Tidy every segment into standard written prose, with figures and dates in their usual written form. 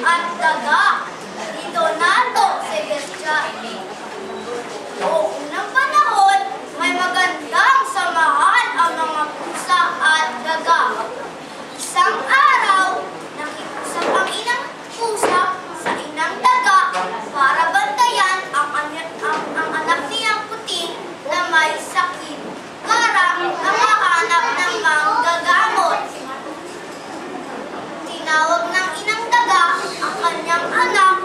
at daga ni Donato Sebastian. Noong unang panahon, may magandang samahan ang mga pusa at daga. Isang araw, nakiusap ang inang pusa sa inang daga para bantayan ang anak niyang puti na may sakit para nakahanap ng manggagamot. Tinawag ng inang daga ang kanyang anak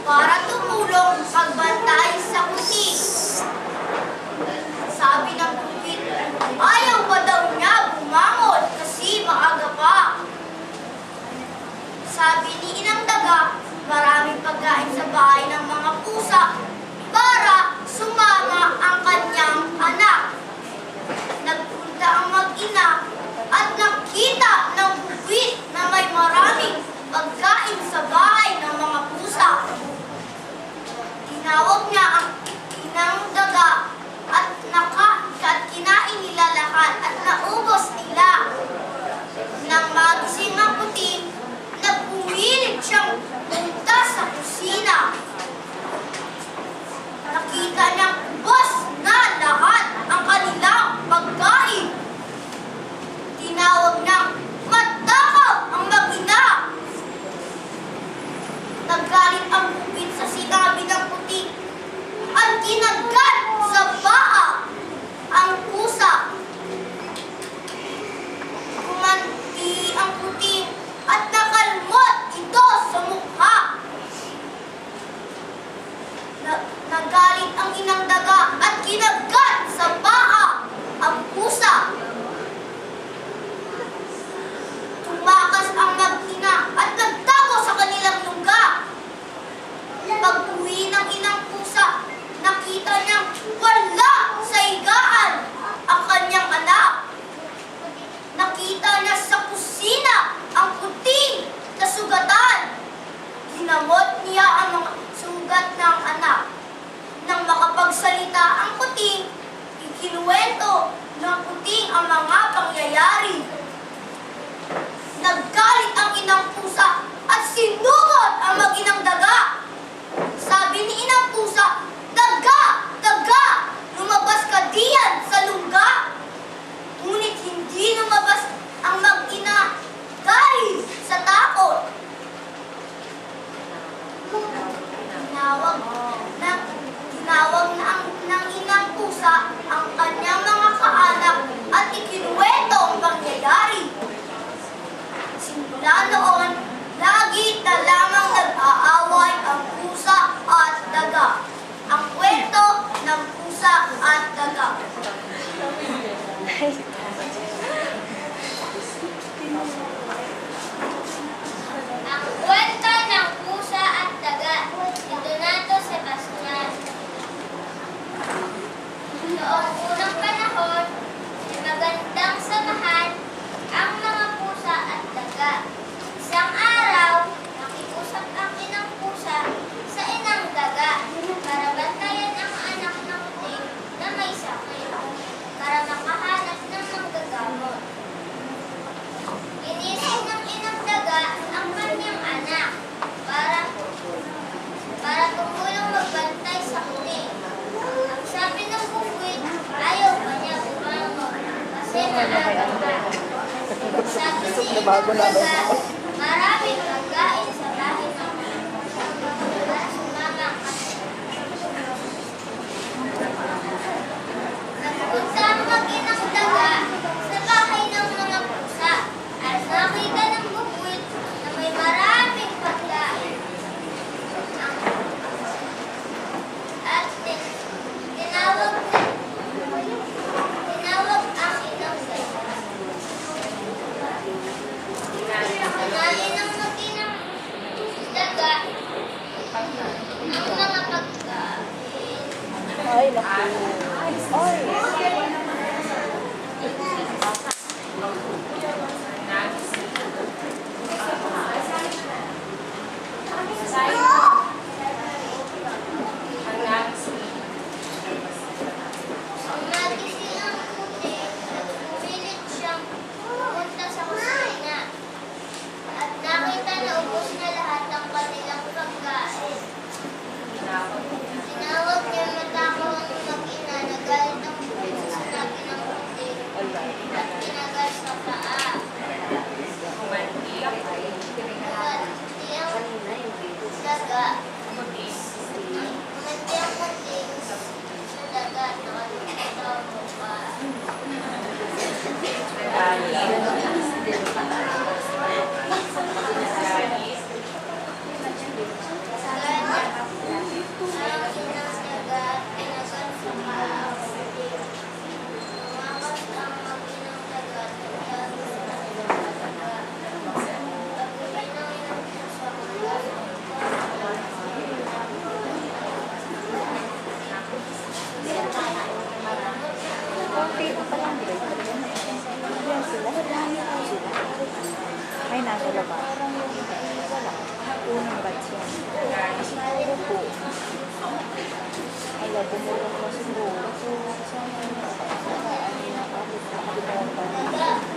para tumulong pagbantay sa puti. Sabi ng puti, ayaw pa daw niya bumangon kasi maaga pa. Sabi ni inang daga, maraming pagkain sa bahay ng mga pusa para sumama ang kanyang anak. Nagpunta ang mag-ina at nakita ng bukid na may maraming pagkain sa bahay ng mga pusa. Tinawag niya ang inang daga at kinain nila lahat at naubos nila. Nang magising ang puti, nagpumilit siyang punta sa kusina. Nakita niyang ubos na lahat ang kanilang pagkain. Tinawag niyang matakaw ang mag-ina. Nagalit ang bukid sa sinabi ng puti at kinagat sa paa ang pusa. Kumanti ang puti at nakalmot ito sa mukha. Nagalit ang inang daga at kinagat sa paa ang pusa. Tumakas ang mag-ina at nagtago sa kanilang lugar. Pag-uwi ng inang pusa, nakita niyang wala sa higaan ang kanyang anak. Nakita niya sa kusina ang puting na sugatan. Ginamot niya ang mga sugat ng anak. Nang makapagsalita ang puting, ikinuwento ng puting ang mga pangyayari. Naggalit ang inang pusa at sinugod ang mag-inang daga. Sabi ni inang pusa, "Daga! Daga! Lumabas ka diyan sa lungga!" Ngunit hindi lumabas ang mag-ina dahil sa takot. Tinawag ng inang pusa ang kanyang mga kaanak at ikinuwento ang pangyayari. Simula noon, lagi na lamang nag-aaway ang pusa at daga. Ang kwento ng pusa at daga. Ang kwento ng pusa at daga ni Donato Sebastian. Noong unang panahon, may magandang samahan ang mga pusa at daga. Isang araw, nakiusap ang inang pusa sa inang daga para bantayan ang anak ng puti na may sakit para makahanap ng manggagamot. Inisip ng inang daga ang kanyang anak para tumulong magbantay sa puti. Ang sabi ng bukid, ayaw pa niya bumangon kasi maaga pa. Sabi ni inang daga, maraming pagkain sa bahay ng mga pusa para sumama ang anak. Nagpunta ang mag-inang daga sa bahay ng mga pusa at nakita ng bukid na may maraming pagkain. At tinawag ang inang daga. Kinain ng mag-inang daga ang mga pagkain. Ay, naku. Ay. Nagising ang puti at pumilit siyang pumunta sa kusina at nakita na ubos na lahat ng kanyang daga. Munting-munting sa dagat, nakalimutan mo pa. Konti pa lang grade. Yan sila. Ay, nasa labas. Wala. Unang batch yan. Siguro po. Ala, bumulong ko siguro. So, sana yun. Saka, ano, nakabit na.